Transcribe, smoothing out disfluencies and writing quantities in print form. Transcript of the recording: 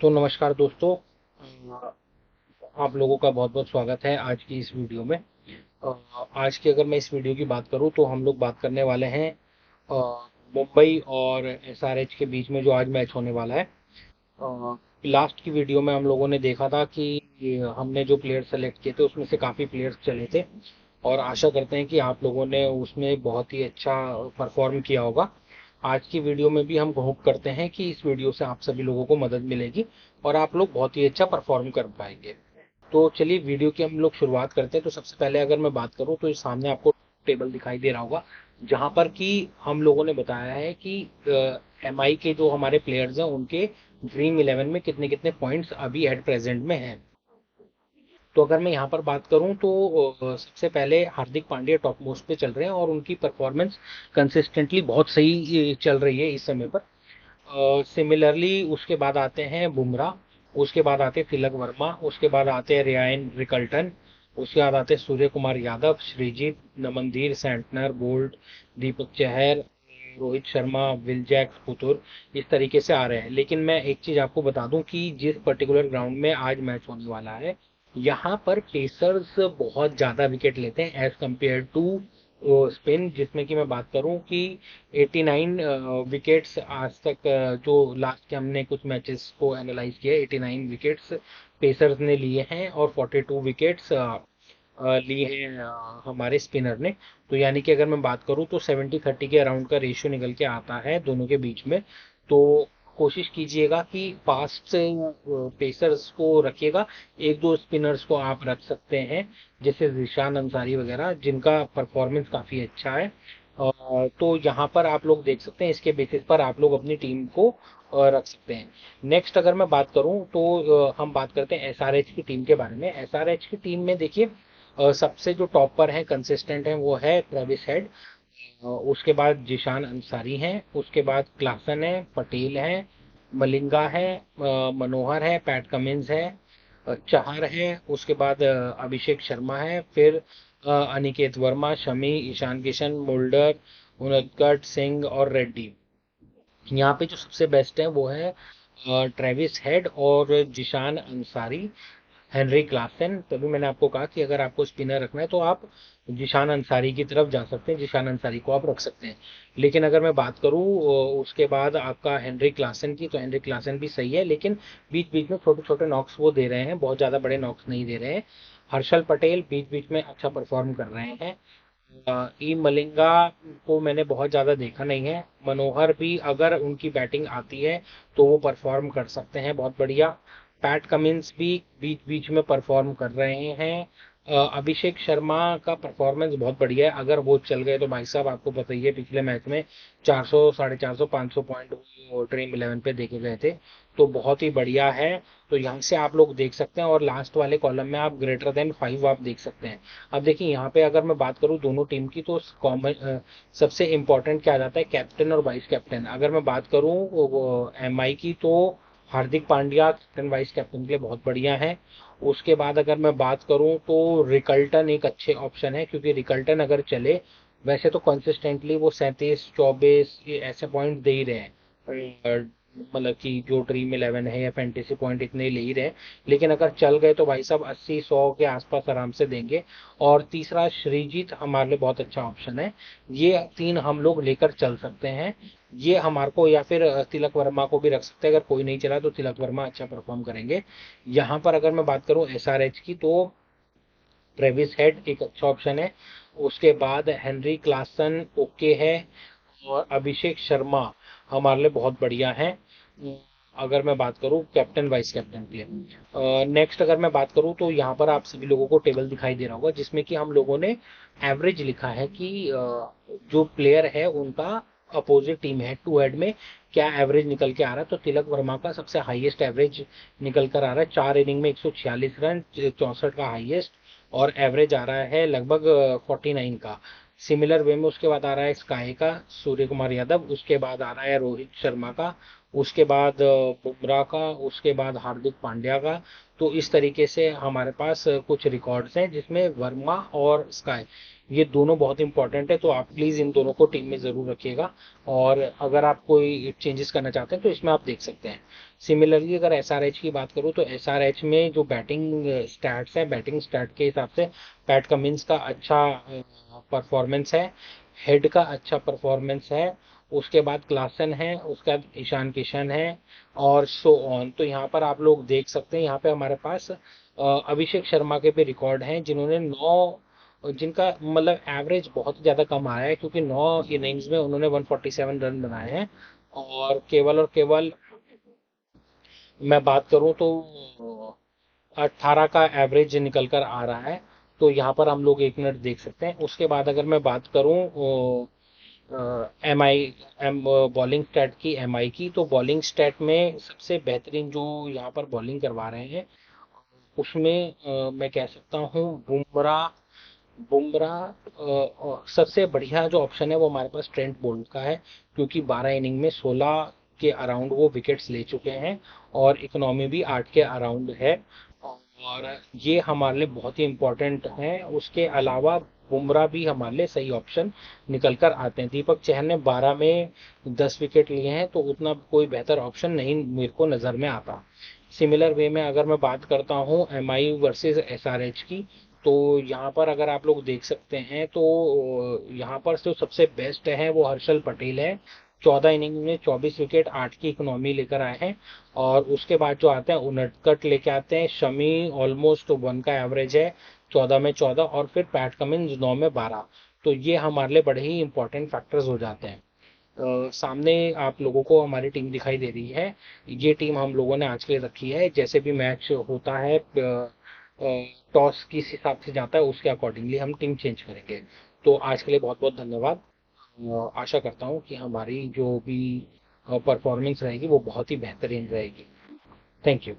तो नमस्कार दोस्तों। आप लोगों का बहुत बहुत स्वागत है आज की इस वीडियो में। आज की अगर मैं इस वीडियो की बात करूं तो हम लोग बात करने वाले हैं मुंबई और एसआरएच के बीच में जो आज मैच होने वाला है। लास्ट की वीडियो में हम लोगों ने देखा था कि हमने जो प्लेयर सेलेक्ट किए थे उसमें से काफ़ी प्लेयर्स चले थे और आशा करते हैं कि आप लोगों ने उसमें बहुत ही अच्छा परफॉर्म किया होगा। आज की वीडियो में भी हम होप करते हैं कि इस वीडियो से आप सभी लोगों को मदद मिलेगी और आप लोग बहुत ही अच्छा परफॉर्म कर पाएंगे। तो चलिए वीडियो की हम लोग शुरुआत करते हैं। तो सबसे पहले अगर मैं बात करूं तो इस सामने आपको टेबल दिखाई दे रहा होगा जहां पर कि हम लोगों ने बताया है कि एमआई के जो हमारे प्लेयर्स हैं उनके ड्रीम इलेवन में कितने कितने पॉइंट्स अभी एट प्रेजेंट में हैं। तो अगर मैं यहाँ पर बात करूं तो सबसे पहले हार्दिक पांड्या टॉप मोस्ट पे चल रहे हैं और उनकी परफॉर्मेंस कंसिस्टेंटली बहुत सही चल रही है इस समय पर। सिमिलरली उसके बाद आते हैं बुमराह, उसके बाद आते हैं तिलक वर्मा, उसके बाद आते हैं रियान रिकल्टन, उसके बाद आते हैं Surya Kumar Yadav, Sreejith, नमनदीर, Santner, bolt, Deepak Chahar, Rohit Sharma, Will Jacks, Puthur. इस तरीके से आ रहे हैं। लेकिन मैं एक चीज आपको बता दूं कि जिस पर्टिकुलर ग्राउंड में आज मैच होने वाला है यहाँ पर पेसर्स बहुत ज्यादा विकेट लेते हैं एज कम्पेयर टू स्पिन, जिसमें कि मैं बात करूं कि 89 विकेट्स आज तक, जो लास्ट के हमने कुछ मैचेस को एनालाइज किया, 89 विकेट्स पेसर्स ने लिए हैं और 42 विकेट्स लिए हैं हमारे स्पिनर ने। तो यानी कि अगर मैं बात करूं तो 70-30 के अराउंड का रेशियो निकल के आता है दोनों के बीच में। तो कोशिश कीजिएगा कि फास्ट पेसर्स को रखिएगा। एक दो स्पिनर्स को आप रख सकते हैं जैसे जिशान अंसारी वगैरह जिनका परफॉर्मेंस काफी अच्छा है। तो यहाँ पर आप लोग देख सकते हैं, इसके बेसिस पर आप लोग अपनी टीम को रख सकते हैं। नेक्स्ट अगर मैं बात करूं तो हम बात करते हैं एसआरएच की टीम के बारे में। एसआरएच की टीम में देखिए सबसे जो टॉप पर है, कंसिस्टेंट है, वो है ट्रेविस हेड। उसके बाद जिशान अंसारी हैं, उसके बाद क्लासन है, पटेल है, मलिंगा है, मनोहर है, पैट कमिंस है, चाहर है, उसके बाद अभिषेक शर्मा है, फिर अनिकेत वर्मा, शमी, ईशान किशन, मोल्डर, उनदकट सिंह और रेड्डी। यहाँ पे जो सबसे बेस्ट है वो है ट्रेविस हेड और जिशान अंसारी, हेनरी क्लासन। तभी मैंने आपको कहा कि अगर आपको स्पिनर रखना है तो आप जिशान अंसारी की तरफ जा सकते हैं, जिशान अंसारी को आप रख सकते हैं। लेकिन अगर मैं बात करूं उसके बाद आपका हेनरी क्लासन की, तो हेनरी क्लासन भी सही है लेकिन बीच बीच में छोटे छोटे नॉक्स वो दे रहे हैं, बहुत ज्यादा बड़े नॉक्स नहीं दे रहे हैं। हर्षल पटेल बीच बीच में अच्छा परफॉर्म कर रहे हैं। ई मलिंगा को मैंने बहुत ज्यादा देखा नहीं है। मनोहर भी अगर उनकी बैटिंग आती है तो वो परफॉर्म कर सकते हैं बहुत बढ़िया। पैट कमिंस भी बीच बीच में परफॉर्म कर रहे हैं। अभिषेक शर्मा का परफॉर्मेंस बहुत बढ़िया है। अगर वो चल गए तो भाई साहब आपको पता ही है, पिछले मैच में 400, 450, 500 पॉइंट ड्रीम इलेवन पे देखे गए थे। तो बहुत ही बढ़िया है। तो यहाँ से आप लोग देख सकते हैं और लास्ट वाले कॉलम में आप ग्रेटर देन 5 आप देख सकते हैं। अब देखिए यहाँ पे अगर मैं बात करूँ दोनों टीम की तो कॉमन सबसे इंपॉर्टेंट क्या आ जाता है, कैप्टन और वाइस कैप्टन। अगर मैं बात करूँ एमआई की तो Hardik Pandya captain vice captain के लिए बहुत बढ़िया है। उसके बाद अगर मैं बात करूं तो रिकल्टन एक अच्छे ऑप्शन है, क्योंकि रिकल्टन अगर चले, वैसे तो कंसिस्टेंटली वो 37-24 ऐसे पॉइंट दे ही रहे हैं, मतलब कि जो ड्रीम इलेवन है या फैंटेसी पॉइंट इतने ले ही रहे। लेकिन अगर चल गए तो भाई साहब 80-100 के आसपास आराम से देंगे। और तीसरा श्रीजीत हमारे लिए बहुत अच्छा ऑप्शन है। ये तीन हम लोग लेकर चल सकते हैं। ये हमारे को, या फिर तिलक वर्मा को भी रख सकते हैं। अगर कोई नहीं चला तो तिलक वर्मा अच्छा परफॉर्म करेंगे। यहाँ पर अगर मैं बात करूं एसआरएच की तो ट्रेविस हेड एक अच्छा ऑप्शन है। उसके बाद हेनरी क्लासन ओके है और अभिषेक शर्मा हमारे लिए बहुत बढ़िया है। अगर मैं बात करूं कैप्टन वाइस कैप्टन के लिए। नेक्स्ट अगर मैं बात करूं तो यहाँ पर आप सभी लोगों को टेबल दिखाई दे रहा होगा जिसमें कि हम लोगों ने एवरेज लिखा है कि जो प्लेयर है उनका अपोजिट टीम है टू हेड में क्या एवरेज निकल के आ रहा है। तो तिलक वर्मा का सबसे हाईएस्ट एवरेज निकल कर आ रहा है, 4 इनिंग में 146 रन, 64 का हाईएस्ट, और एवरेज आ रहा है लगभग 49 का। सिमिलर वे में उसके बाद आ रहा है स्काई का सूर्य कुमार यादव, उसके बाद आ रहा है रोहित शर्मा का, उसके बाद बुमराह का, उसके बाद हार्दिक पांड्या का। तो इस तरीके से हमारे पास कुछ रिकॉर्ड्स हैं जिसमें वर्मा और स्काई, ये दोनों बहुत इंपॉर्टेंट है। तो आप प्लीज इन दोनों को टीम में जरूर रखिएगा, और अगर आप कोई चेंजेस करना चाहते हैं तो इसमें आप देख सकते हैं। सिमिलरली अगर एसआरएच की बात करूं तो एसआरएच में जो बैटिंग स्टैट्स हैं, बैटिंग स्टैट के हिसाब से पैट कमिंस का अच्छा परफॉर्मेंस है, हेड का अच्छा परफॉर्मेंस है, उसके बाद क्लासन है, उसके बाद ईशान किशन है, और सो ऑन। तो यहाँ पर आप लोग देख सकते हैं, यहाँ पे हमारे पास अभिषेक शर्मा के भी रिकॉर्ड हैं जिन्होंने 9, जिनका मतलब एवरेज बहुत ज़्यादा कम आया है, क्योंकि 9 इनिंग्स में उन्होंने 147 रन बनाए हैं। और केवल मैं बात करूं तो 18 का एवरेज निकल कर आ रहा है। तो यहाँ पर हम लोग 1 मिनट देख सकते हैं। उसके बाद अगर मैं बात करूं M I M bowling stat की, एम आई की, तो बॉलिंग स्टैट में सबसे बेहतरीन जो यहाँ पर बॉलिंग करवा रहे हैं उसमें मैं कह सकता हूँ बुमराह। सबसे बढ़िया जो ऑप्शन है वो हमारे पास ट्रेंट बोल्ट का है, क्योंकि 12 इनिंग में 16 के अराउंड वो विकेट्स ले चुके हैं, और इकोनॉमी भी 8 के अराउंड है, और ये हमारे लिए बहुत ही इम्पोर्टेंट है। उसके अलावा बुमराह भी हमारे लिए सही ऑप्शन निकल कर आते हैं। दीपक चहर ने 12 में 10 विकेट लिए हैं, तो उतना कोई बेहतर ऑप्शन नहीं मेरे को नज़र में आता। सिमिलर वे में अगर मैं बात करता हूँ M I versus S R H की, तो यहाँ पर अगर आप लोग देख सकते हैं तो यहाँ पर जो सबसे बेस्ट है वो हर्षल पटेल है। 14 इनिंग में 24 विकेट, 8 की इकोनॉमी लेकर आए हैं। और उसके बाद जो आते हैं उनटकट लेके आते हैं, शमी ऑलमोस्ट 1 का एवरेज है, 14 में 14, और फिर पैट कमिंस 9 में 12। तो ये हमारे लिए बड़े ही इंपॉर्टेंट फैक्टर्स हो जाते हैं। सामने आप लोगों को हमारी टीम दिखाई दे रही है। ये टीम हम लोगों ने आज के लिए रखी है, जैसे भी मैच होता है टॉस किस हिसाब से जाता है उसके अकॉर्डिंगली हम टीम चेंज करेंगे। तो आज के लिए बहुत बहुत धन्यवाद। आशा करता हूँ कि हमारी जो भी परफॉर्मेंस रहेगी वो बहुत ही बेहतरीन रहेगी। Thank you.